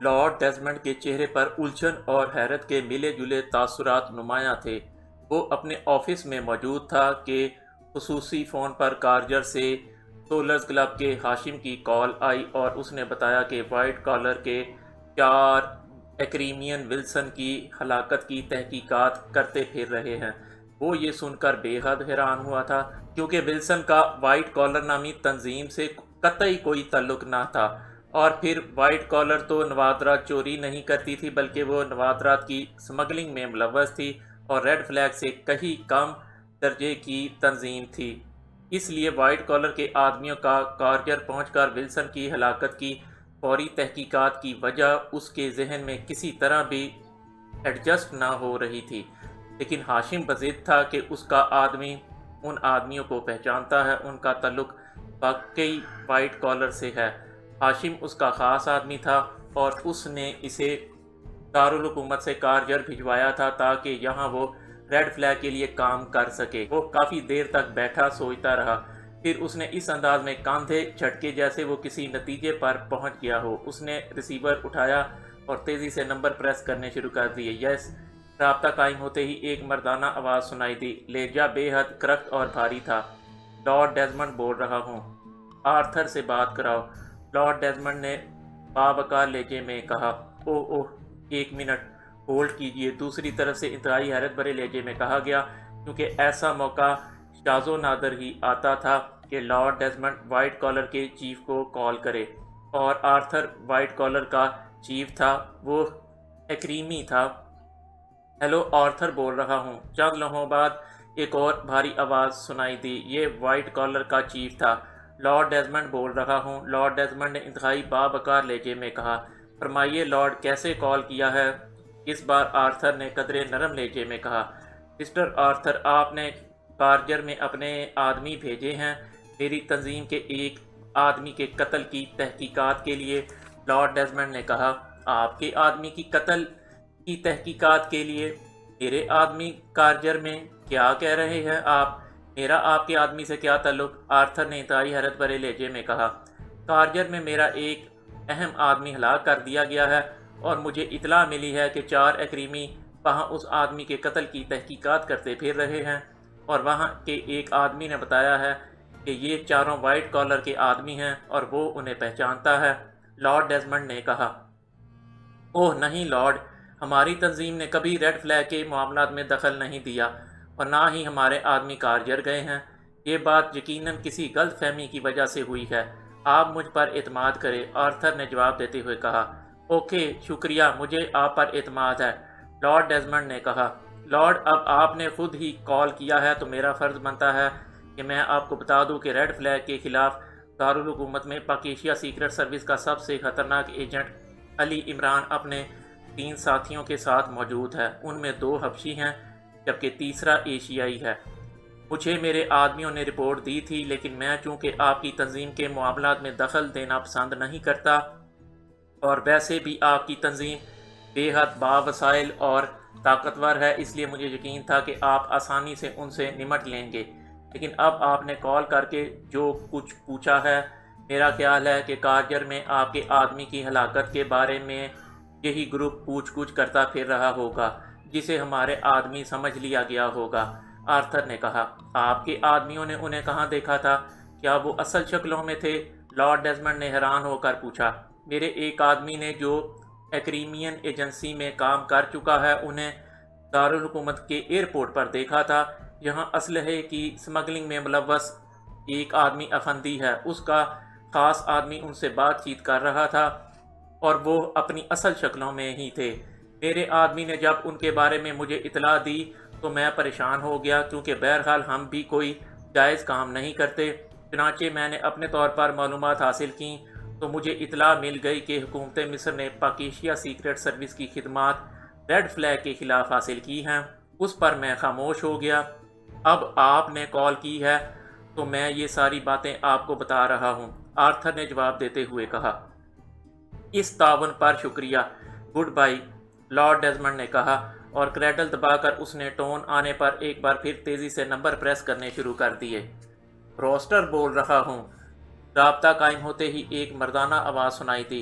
Lord ڈیزمنڈ کے چہرے پر الجھن اور حیرت کے ملے جلے تاثرات نمایاں تھے۔ وہ اپنے آفس میں موجود تھا کہ خصوصی فون پر کارجر سے سولرز کلب کے ہاشم کی کال آئی اور اس نے بتایا کہ وائٹ کالر کے 4 ایکریمین ولسن کی ہلاکت کی تحقیقات کرتے پھر رہے ہیں۔ وہ یہ سن کر بے حد حیران ہوا تھا، کیونکہ ولسن کا وائٹ کالر نامی تنظیم سے قطعی کوئی تعلق نہ تھا، اور پھر وائٹ کالر تو نوادرات چوری نہیں کرتی تھی بلکہ وہ نوادرات کی سمگلنگ میں ملوث تھی اور ریڈ فلیگ سے کہیں کم درجے کی تنظیم تھی۔ اس لیے وائٹ کالر کے آدمیوں کا کارجر پہنچ کر ولسن کی ہلاکت کی فوری تحقیقات کی وجہ اس کے ذہن میں کسی طرح بھی ایڈجسٹ نہ ہو رہی تھی، لیکن ہاشم بضد تھا کہ اس کا آدمی ان آدمیوں کو پہچانتا ہے، ان کا تعلق واقعی وائٹ کالر سے ہے۔ ہاشم اس کا خاص آدمی تھا اور اس نے اسے دارالحکومت سے کارجر بھجوایا تھا تاکہ یہاں وہ ریڈ فلیگ کے لیے کام کر سکے۔ وہ کافی دیر تک بیٹھا سوچتا رہا، پھر اس نے اس انداز میں کاندھے جھٹکے جیسے وہ کسی نتیجے پر پہنچ گیا ہو۔ اس نے ریسیور اٹھایا اور تیزی سے نمبر پریس کرنے شروع کر دیے۔ یس۔ رابطہ قائم ہوتے ہی ایک مردانہ آواز سنائی دی۔ لہجہ بے حد کرخت اور بھاری تھا۔ لارڈ ڈیزمنڈ بول رہا ہوں، آرتھر سے بات کراؤ۔ لارڈ ڈیزمنڈ نے باوقار لہجے میں کہا۔ اوہ اوہ، 1 منٹ ہولڈ کیجئے، دوسری طرف سے انتہائی حیرت بھرے لہجے میں کہا گیا، کیونکہ ایسا موقع شاذ و نادر ہی آتا تھا کہ لارڈ ڈیزمنڈ وائٹ کالر کے چیف کو کال کرے، اور آرتھر وائٹ کالر کا چیف تھا، وہ ایکریمی تھا۔ ہیلو، آرتھر بول رہا ہوں۔ چند لمحوں بعد ایک اور بھاری آواز سنائی دی۔ یہ وائٹ کالر کا چیف تھا۔ لارڈ ڈیزمنڈ بول رہا ہوں۔ لارڈ ڈیزمنڈ نے انتہائی باوقار لہجے میں کہا۔ فرمائیے لارڈ، کیسے کال کیا ہے؟ اس بار آرتھر نے قدرے نرم لہجے میں کہا۔ مسٹر آرتھر، آپ نے کارجر میں اپنے آدمی بھیجے ہیں میری تنظیم کے ایک آدمی کے قتل کی تحقیقات کے لیے؟ لارڈ ڈیزمنڈ نے کہا۔ آپ کے آدمی کی قتل کی تحقیقات کے لیے؟ میرے آدمی کارجر میں؟ کیا کہہ رہے ہیں آپ؟ میرا آپ کے آدمی سے کیا تعلق؟ آرتھر نے انتہائی حیرت بھرے لہجے میں کہا۔ کارجر میں میرا ایک اہم آدمی ہلاک کر دیا گیا ہے، اور مجھے اطلاع ملی ہے کہ 4 ایکریمی وہاں اس آدمی کے قتل کی تحقیقات کرتے پھر رہے ہیں، اور وہاں کے ایک آدمی نے بتایا ہے کہ یہ 4 وائٹ کالر کے آدمی ہیں اور وہ انہیں پہچانتا ہے۔ لارڈ ڈیزمنڈ نے کہا۔ اوہ نہیں لارڈ، ہماری تنظیم نے کبھی ریڈ فلیگ کے معاملات میں دخل نہیں دیا، اور نہ ہی ہمارے آدمی کارجر گئے ہیں۔ یہ بات یقیناً کسی غلط فہمی کی وجہ سے ہوئی ہے۔ آپ مجھ پر اعتماد کریں، آرتھر نے جواب دیتے ہوئے کہا۔ اوکے، شکریہ، مجھے آپ پر اعتماد ہے، لارڈ ڈیزمنڈ نے کہا۔ لارڈ، اب آپ نے خود ہی کال کیا ہے تو میرا فرض بنتا ہے کہ میں آپ کو بتا دوں کہ ریڈ فلیگ کے خلاف دارالحکومت میں پاک ایشیا سیکرٹ سروس کا سب سے خطرناک ایجنٹ علی عمران اپنے 3 ساتھیوں کے ساتھ موجود ہے۔ ان میں 2 حبشی ہیں جبکہ تیسرا ایشیائی ہے۔ مجھے میرے آدمیوں نے رپورٹ دی تھی، لیکن میں چونکہ آپ کی تنظیم کے معاملات میں دخل دینا پسند نہیں کرتا، اور ویسے بھی آپ کی تنظیم بے حد باوسائل اور طاقتور ہے، اس لیے مجھے یقین تھا کہ آپ آسانی سے ان سے نمٹ لیں گے۔ لیکن اب آپ نے کال کر کے جو کچھ پوچھا ہے، میرا خیال ہے کہ کارجر میں آپ کے آدمی کی ہلاکت کے بارے میں یہی گروپ پوچھ گچھ کرتا پھر رہا ہوگا، جسے ہمارے آدمی سمجھ لیا گیا ہوگا۔ آرتھر نے کہا۔ آپ کے آدمیوں نے انہیں کہاں دیکھا تھا؟ کیا وہ اصل شکلوں میں تھے؟ لارڈ ڈیزمنڈ نے حیران ہو کر پوچھا۔ میرے ایک آدمی نے جو ایکریمین ایجنسی میں کام کر چکا ہے، انہیں دارالحکومت کے ایئرپورٹ پر دیکھا تھا۔ یہاں اسلحے کی سمگلنگ میں ملوث ایک آدمی افندی ہے، اس کا خاص آدمی ان سے بات چیت کر رہا تھا، اور وہ اپنی اصل شکلوں میں ہی تھے۔ میرے آدمی نے جب ان کے بارے میں مجھے اطلاع دی تو میں پریشان ہو گیا، کیونکہ بہرحال ہم بھی کوئی جائز کام نہیں کرتے۔ چنانچہ میں نے اپنے طور پر معلومات حاصل کیں تو مجھے اطلاع مل گئی کہ حکومت مصر نے پاک ایشیا سیکرٹ سروس کی خدمات ریڈ فلیگ کے خلاف حاصل کی ہیں۔ اس پر میں خاموش ہو گیا۔ اب آپ نے کال کی ہے تو میں یہ ساری باتیں آپ کو بتا رہا ہوں، آرتھر نے جواب دیتے ہوئے کہا۔ اس تعاون پر شکریہ، گڈ بائی، لارڈ ڈیزمنڈ نے کہا، اور کریڈل دبا کر اس نے ٹون آنے پر ایک بار پھر تیزی سے نمبر پریس کرنے شروع کر دیے۔ روسٹر بول رہا ہوں۔ رابطہ قائم ہوتے ہی ایک مردانہ آواز سنائی دی۔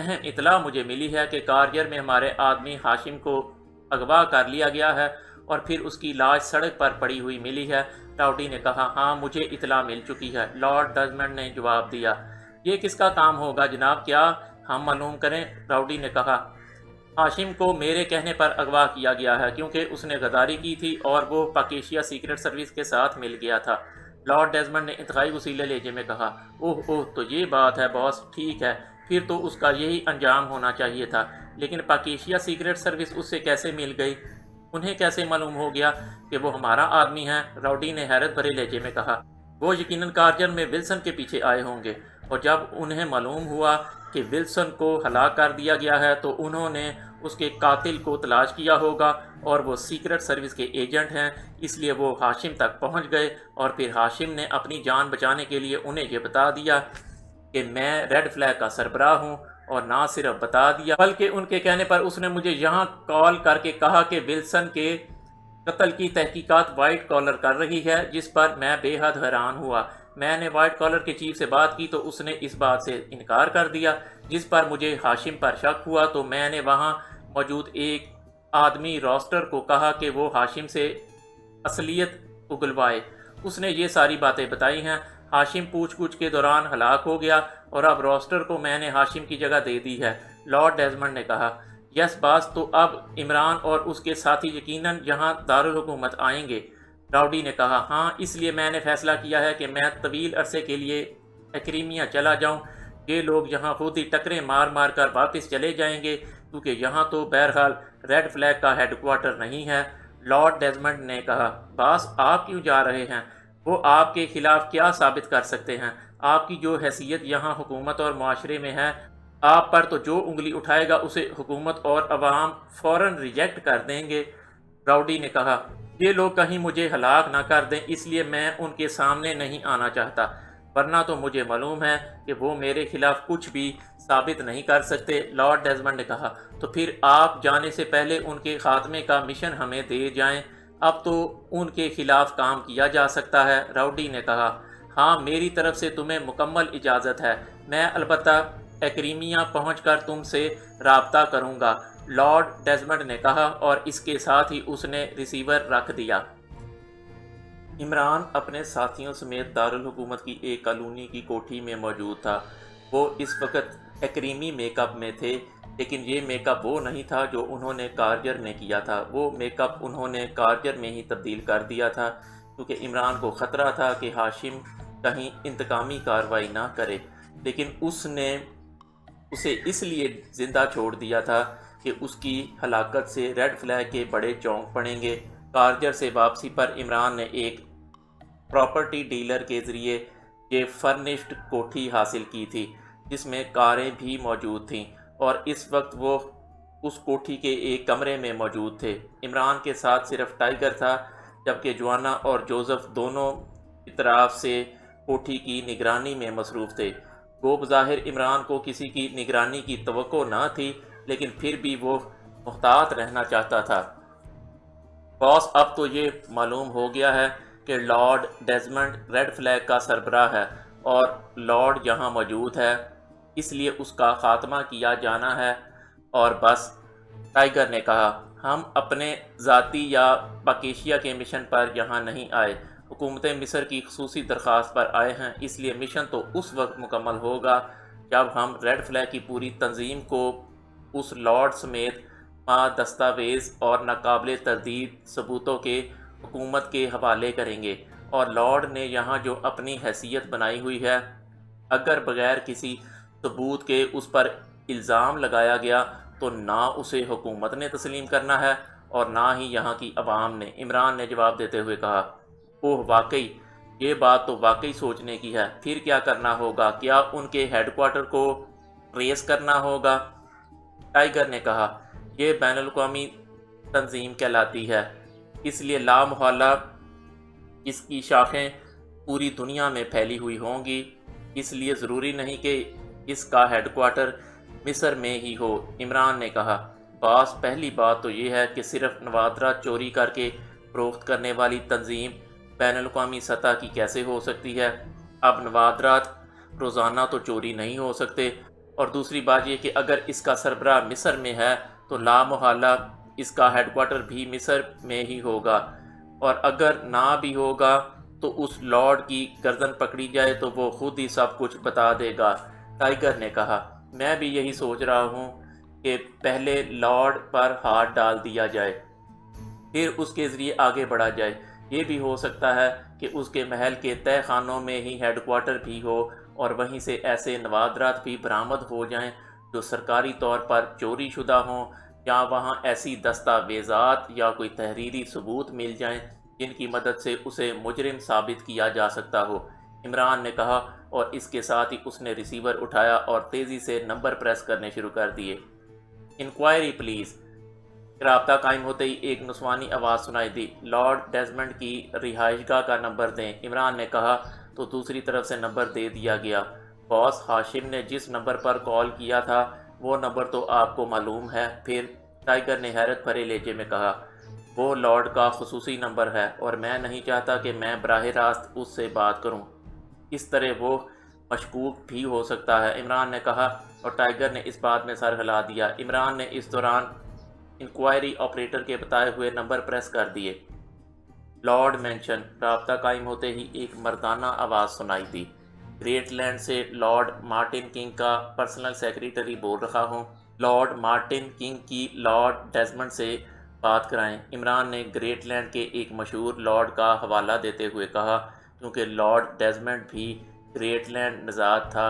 اہم اطلاع مجھے ملی ہے کہ کارجر میں ہمارے آدمی ہاشم کو اغوا کر لیا گیا ہے اور پھر اس کی لاش سڑک پر پڑی ہوئی ملی ہے۔ راؤڈی نے کہا، ہاں مجھے اطلاع مل چکی ہے، لارڈ ڈزمنڈ نے جواب دیا۔ یہ کس کا کام ہوگا جناب، کیا ہم معلوم کریں؟ راؤڈی نے کہا، ہاشم کو میرے کہنے پر اغوا کیا گیا ہے کیونکہ اس نے غداری کی تھی اور وہ پاکیشیا سیکرٹ سروس کے ساتھ مل گیا تھا۔ لارڈ ڈیزمنڈ نے انتہائی وسیلے لہجے میں کہا، اوہ اوہ، تو یہ بات ہے باس، ٹھیک ہے، پھر تو اس کا یہی انجام ہونا چاہیے تھا، لیکن پاکیشیا سیکرٹ سروس اس سے کیسے مل گئی؟ انہیں کیسے معلوم ہو گیا کہ وہ ہمارا آدمی ہے؟ راؤڈی نے حیرت بھرے لہجے میں کہا، وہ یقیناً کارجر میں ولسن کے پیچھے آئے ہوں گے، اور جب انہیں معلوم ہوا کہ ولسن کو ہلاک کر دیا گیا ہے تو انہوں نے اس کے قاتل کو تلاش کیا ہوگا، اور وہ سیکرٹ سروس کے ایجنٹ ہیں، اس لیے وہ ہاشم تک پہنچ گئے، اور پھر ہاشم نے اپنی جان بچانے کے لیے انہیں یہ بتا دیا کہ میں ریڈ فلیگ کا سربراہ ہوں، اور نہ صرف بتا دیا بلکہ ان کے کہنے پر اس نے مجھے یہاں کال کر کے کہا کہ ولسن کے قتل کی تحقیقات وائٹ کالر کر رہی ہے، جس پر میں بے حد حیران ہوا۔ میں نے وائٹ کالر کے چیف سے بات کی تو اس نے اس بات سے انکار کر دیا، جس پر مجھے ہاشم پر شک ہوا، تو میں نے وہاں موجود ایک آدمی راسٹر کو کہا کہ وہ ہاشم سے اصلیت اگلوائے۔ اس نے یہ ساری باتیں بتائی ہیں۔ ہاشم پوچھ گچھ کے دوران ہلاک ہو گیا، اور اب راسٹر کو میں نے ہاشم کی جگہ دے دی ہے۔ لارڈ ڈیزمنڈ نے کہا، یس باس، تو اب عمران اور اس کے ساتھی یقیناً یہاں دارالحکومت آئیں گے۔ راؤڈی نے کہا، ہاں، اس لیے میں نے فیصلہ کیا ہے کہ میں طویل عرصے کے لیے ایکریمیا چلا جاؤں۔ یہ لوگ یہاں خود ہی ٹکریں مار مار کر واپس چلے جائیں گے، کیونکہ یہاں تو بہرحال ریڈ فلیگ کا ہیڈ کوارٹر نہیں ہے۔ لارڈ ڈیزمنڈ نے کہا، باس آپ کیوں جا رہے ہیں؟ وہ آپ کے خلاف کیا ثابت کر سکتے ہیں؟ آپ کی جو حیثیت یہاں حکومت اور معاشرے میں ہے، آپ پر تو جو انگلی اٹھائے گا اسے حکومت اور عوام فوراً ریجیکٹ کر دیں گے۔ راؤڈی نے کہا، یہ لوگ کہیں مجھے ہلاک نہ کر دیں، اس لیے میں ان کے سامنے نہیں آنا چاہتا، ورنہ تو مجھے معلوم ہے کہ وہ میرے خلاف کچھ بھی ثابت نہیں کر سکتے۔ لارڈ ڈیزمنڈ نے کہا، تو پھر آپ جانے سے پہلے ان کے خاتمے کا مشن ہمیں دے جائیں، اب تو ان کے خلاف کام کیا جا سکتا ہے۔ راؤڈی نے کہا، ہاں، میری طرف سے تمہیں مکمل اجازت ہے، میں البتہ ایکریمیا پہنچ کر تم سے رابطہ کروں گا۔ لارڈ ڈیزمنڈ نے کہا، اور اس کے ساتھ ہی اس نے ریسیور رکھ دیا۔ عمران اپنے ساتھیوں سمیت دارالحکومت کی ایک کالونی کی کوٹھی میں موجود تھا۔ وہ اس وقت ایکریمی میک اپ میں تھے، لیکن یہ میک اپ وہ نہیں تھا جو انہوں نے کارجر میں کیا تھا۔ وہ میک اپ انہوں نے کارجر میں ہی تبدیل کر دیا تھا، کیونکہ عمران کو خطرہ تھا کہ ہاشم کہیں انتقامی کارروائی نہ کرے، لیکن اس نے اسے اس لیے زندہ چھوڑ دیا تھا کہ اس کی ہلاکت سے ریڈ فلیگ کے بڑے چونک پڑیں گے۔ کارجر سے واپسی پر عمران نے ایک پراپرٹی ڈیلر کے ذریعے یہ فرنشڈ کوٹھی حاصل کی تھی، جس میں کاریں بھی موجود تھیں، اور اس وقت وہ اس کوٹھی کے ایک کمرے میں موجود تھے۔ عمران کے ساتھ صرف ٹائیگر تھا، جبکہ جوانا اور جوزف دونوں اطراف سے کوٹھی کی نگرانی میں مصروف تھے۔ گو بظاہر عمران کو کسی کی نگرانی کی توقع نہ تھی، لیکن پھر بھی وہ محتاط رہنا چاہتا تھا۔ باس، اب تو یہ معلوم ہو گیا ہے کہ لارڈ ڈیزمنڈ ریڈ فلیگ کا سربراہ ہے، اور لارڈ یہاں موجود ہے، اس لیے اس کا خاتمہ کیا جانا ہے، اور بس۔ ٹائیگر نے کہا، ہم اپنے ذاتی یا پاکیشیا کے مشن پر یہاں نہیں آئے، حکومت مصر کی خصوصی درخواست پر آئے ہیں، اس لیے مشن تو اس وقت مکمل ہوگا جب ہم ریڈ فلیگ کی پوری تنظیم کو اس لارڈ سمیت دستاویز اور ناقابل تردید ثبوتوں کے حکومت کے حوالے کریں گے۔ اور لارڈ نے یہاں جو اپنی حیثیت بنائی ہوئی ہے، اگر بغیر کسی ثبوت کے اس پر الزام لگایا گیا تو نہ اسے حکومت نے تسلیم کرنا ہے اور نہ ہی یہاں کی عوام نے۔ عمران نے جواب دیتے ہوئے کہا، اوہ واقعی، یہ بات تو واقعی سوچنے کی ہے۔ پھر کیا کرنا ہوگا؟ کیا ان کے ہیڈ کوارٹر کو ٹریس کرنا ہوگا؟ ٹائیگر نے کہا، یہ بین الاقوامی تنظیم کہلاتی ہے، اس لیے لامحالہ اس کی شاخیں پوری دنیا میں پھیلی ہوئی ہوں گی، اس لیے ضروری نہیں کہ اس کا ہیڈ کوارٹر مصر میں ہی ہو۔ عمران نے کہا، باس، پہلی بات تو یہ ہے کہ صرف نوادرات چوری کر کے فروخت کرنے والی تنظیم بین الاقوامی سطح کی کیسے ہو سکتی ہے؟ اب نوادرات روزانہ تو چوری نہیں ہو سکتے، اور دوسری بات یہ کہ اگر اس کا سربراہ مصر میں ہے تو لامحالہ اس کا ہیڈ کوارٹر بھی مصر میں ہی ہوگا، اور اگر نہ بھی ہوگا تو اس لارڈ کی گردن پکڑی جائے تو وہ خود ہی سب کچھ بتا دے گا۔ ٹائیگر نے کہا، میں بھی یہی سوچ رہا ہوں کہ پہلے لارڈ پر ہاتھ ڈال دیا جائے، پھر اس کے ذریعے آگے بڑھا جائے۔ یہ بھی ہو سکتا ہے کہ اس کے محل کے تہہ خانوں میں ہی ہیڈ کوارٹر بھی ہو، اور وہیں سے ایسے نوادرات بھی برآمد ہو جائیں جو سرکاری طور پر چوری شدہ ہوں، یا وہاں ایسی دستاویزات یا کوئی تحریری ثبوت مل جائیں جن کی مدد سے اسے مجرم ثابت کیا جا سکتا ہو، عمران نے کہا، اور اس کے ساتھ ہی اس نے ریسیور اٹھایا اور تیزی سے نمبر پریس کرنے شروع کر دیے۔ Enquiry please. رابطہ قائم ہوتے ہی ایک نسوانی آواز سنائی دی، لارڈ ڈیزمنڈ کی رہائش گاہ کا نمبر دیں۔ عمران نے کہا تو دوسری طرف سے نمبر دے دیا گیا۔ باس ہاشم نے جس نمبر پر کال کیا تھا وہ نمبر تو آپ کو معلوم ہے پھر؟ ٹائیگر نے حیرت بھرے لہجے میں کہا، وہ لارڈ کا خصوصی نمبر ہے اور میں نہیں چاہتا کہ میں براہ راست اس سے بات کروں، اس طرح وہ مشکوک بھی ہو سکتا ہے، عمران نے کہا، اور ٹائیگر نے اس بات میں سر ہلا دیا۔ عمران نے اس دوران انکوائری آپریٹر کے بتائے ہوئے نمبر پریس کر دیے۔ Lord mention. رابطہ قائم ہوتے ہی ایک مردانہ آواز سنائی دی، گریٹ لینڈ سے لارڈ مارٹن کنگ کا پرسنل سیکریٹری بول رہا ہوں، لارڈ مارٹن کنگ کی لارڈ ڈیزمنڈ سے بات کرائیں۔ عمران نے گریٹ لینڈ کے ایک مشہور لارڈ کا حوالہ دیتے ہوئے کہا، کیونکہ لارڈ ڈیزمنڈ بھی گریٹ لینڈ نژاد تھا،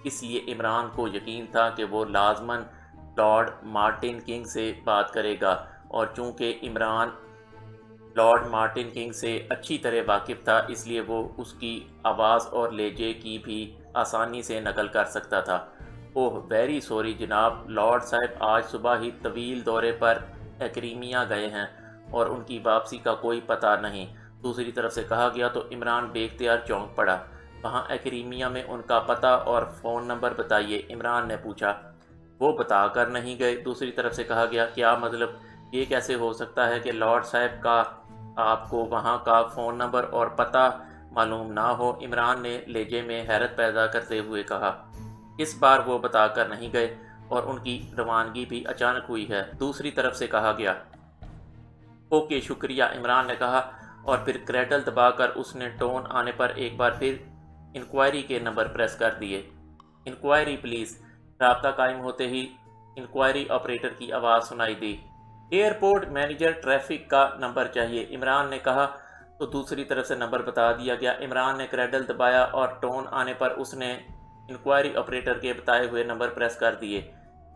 اس لیے عمران کو یقین تھا کہ وہ لازماً لارڈ مارٹن کنگ سے بات کرے گا، اور چونکہ عمران لارڈ مارٹن کنگ سے اچھی طرح واقف تھا اس لیے وہ اس کی آواز اور لہجے کی بھی آسانی سے نقل کر سکتا تھا۔ اوہ ویری سوری جناب، لارڈ صاحب آج صبح ہی طویل دورے پر ایکریمیا گئے ہیں اور ان کی واپسی کا کوئی پتہ نہیں، دوسری طرف سے کہا گیا تو عمران بے اختیار چونک پڑا۔ وہاں ایکریمیا میں ان کا پتہ اور فون نمبر بتائیے، عمران نے پوچھا۔ وہ بتا کر نہیں گئے، دوسری طرف سے کہا گیا۔ کیا مطلب؟ یہ کیسے ہو سکتا ہے کہ لارڈ صاحب کا آپ کو وہاں کا فون نمبر اور پتہ معلوم نہ ہو؟ عمران نے لہجے میں حیرت پیدا کرتے ہوئے کہا۔ اس بار وہ بتا کر نہیں گئے اور ان کی روانگی بھی اچانک ہوئی ہے، دوسری طرف سے کہا گیا۔ اوکے شکریہ، عمران نے کہا، اور پھر کریڈل دبا کر اس نے ٹون آنے پر ایک بار پھر انکوائری کے نمبر پریس کر دیے۔ Enquiry please. رابطہ قائم ہوتے ہی انکوائری آپریٹر کی آواز سنائی دی، ایئرپورٹ مینیجر ٹریفک کا نمبر چاہیے، عمران نے کہا، تو دوسری طرف سے نمبر بتا دیا گیا۔ عمران نے کریڈل دبایا اور ٹون آنے پر اس نے انکوائری آپریٹر کے بتائے ہوئے نمبر پریس کر دیے۔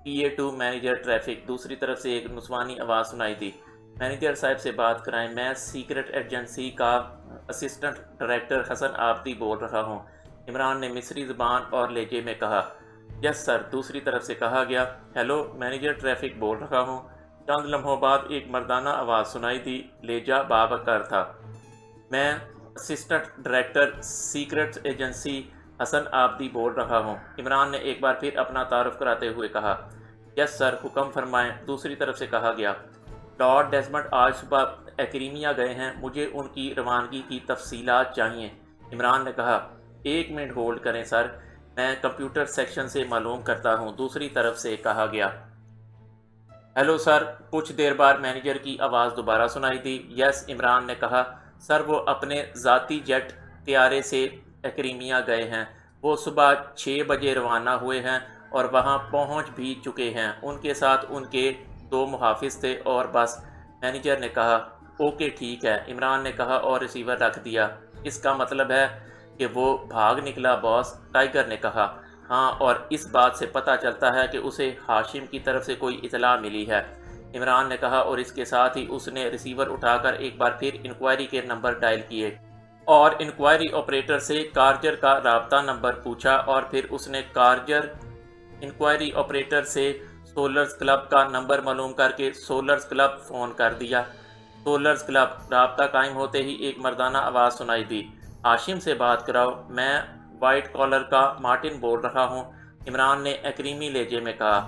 PA2 manager traffic. دوسری طرف سے ایک نسوانی آواز سنائی دی، مینیجر صاحب سے بات کرائیں، میں سیکرٹ ایجنسی کا اسسٹنٹ ڈائریکٹر حسن آبدی بول رہا ہوں، عمران نے مصری زبان اور لہجے میں کہا۔ یس سر، دوسری طرف سے کہا گیا۔ ہیلو، مینیجر ٹریفک بول رہا ہوں۔ چند لمحوں بعد ایک مردانہ آواز سنائی دی، لہجہ بابرکت تھا، میں اسسٹنٹ ڈائریکٹر سیکرٹ ایجنسی حسن آبدی بول رہا ہوں، عمران نے ایک بار پھر اپنا تعارف کراتے ہوئے کہا۔ یس سر، حکم فرمائیں، دوسری طرف سے کہا گیا۔ لارڈ ڈیزمنڈ آج صبح ایکریمیا گئے ہیں، مجھے ان کی روانگی کی تفصیلات چاہیے، عمران نے کہا۔ ایک منٹ ہولڈ کریں سر، میں کمپیوٹر سیکشن سے معلوم کرتا ہوں، دوسری طرف سے کہا گیا۔ ہیلو سر، کچھ دیر بعد مینیجر کی آواز دوبارہ سنائی دی۔ یس، عمران نے کہا، سر وہ اپنے ذاتی جیٹ طیارے سے ایکریمیا گئے ہیں، وہ صبح 6 بجے روانہ ہوئے ہیں اور وہاں پہنچ بھی چکے ہیں، ان کے ساتھ ان کے 2 محافظ تھے اور بس، مینیجر نے کہا۔ اوکے ٹھیک ہے، عمران نے کہا اور ریسیور رکھ دیا۔ اس کا مطلب ہے کہ وہ بھاگ نکلا باس، ٹائیگر نے کہا۔ ہاں، اور اس بات سے پتہ چلتا ہے کہ اسے ہاشم کی طرف سے کوئی اطلاع ملی ہے، عمران نے کہا، اور اس کے ساتھ ہی اس نے ریسیور اٹھا کر ایک بار پھر انکوائری کے نمبر ڈائل کیے اور انکوائری آپریٹر سے کارجر کا رابطہ نمبر پوچھا، اور پھر اس نے کارجر انکوائری آپریٹر سے سولرز کلب کا نمبر معلوم کر کے سولرز کلب فون کر دیا۔ Solars club. رابطہ قائم ہوتے ہی ایک مردانہ آواز سنائی دی، ہاشم سے بات کراؤ، میں وائٹ کالر کا مارٹن بول رہا ہوں، عمران نے ایکریمی لہجے میں کہا۔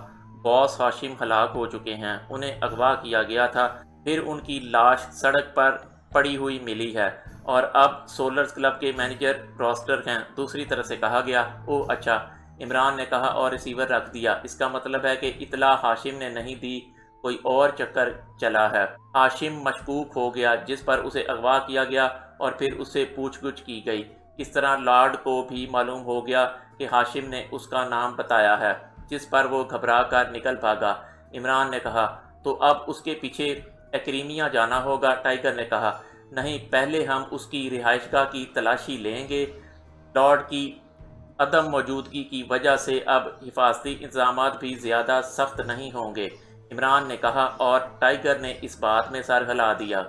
باس ہاشم ہلاک ہو چکے ہیں، انہیں اغوا کیا گیا تھا، پھر ان کی لاش سڑک پر پڑی ہوئی ملی ہے، اور اب سولرز کلب کے مینیجر راسٹر ہیں، دوسری طرف سے کہا گیا۔ اوہ اچھا، عمران نے کہا اور ریسیور رکھ دیا۔ اس کا مطلب ہے کہ اطلاع ہاشم نے نہیں دی، کوئی اور چکر چلا ہے۔ ہاشم مشکوک ہو گیا، جس پر اسے اغوا کیا گیا اور پھر اس سے پوچھ گچھ کی گئی۔ اس طرح لارڈ کو بھی معلوم ہو گیا کہ ہاشم نے اس کا نام بتایا ہے، جس پر وہ گھبرا کر نکل بھاگا۔ عمران نے کہا، تو اب اس کے پیچھے ایکریمیا جانا ہوگا؟ ٹائیگر نے کہا، نہیں، پہلے ہم اس کی رہائش گاہ کی تلاشی لیں گے۔ لارڈ کی عدم موجودگی کی وجہ سے اب حفاظتی انتظامات بھی زیادہ سخت نہیں ہوں گے، عمران نے کہا، اور ٹائیگر نے اس بات میں سر ہلا دیا۔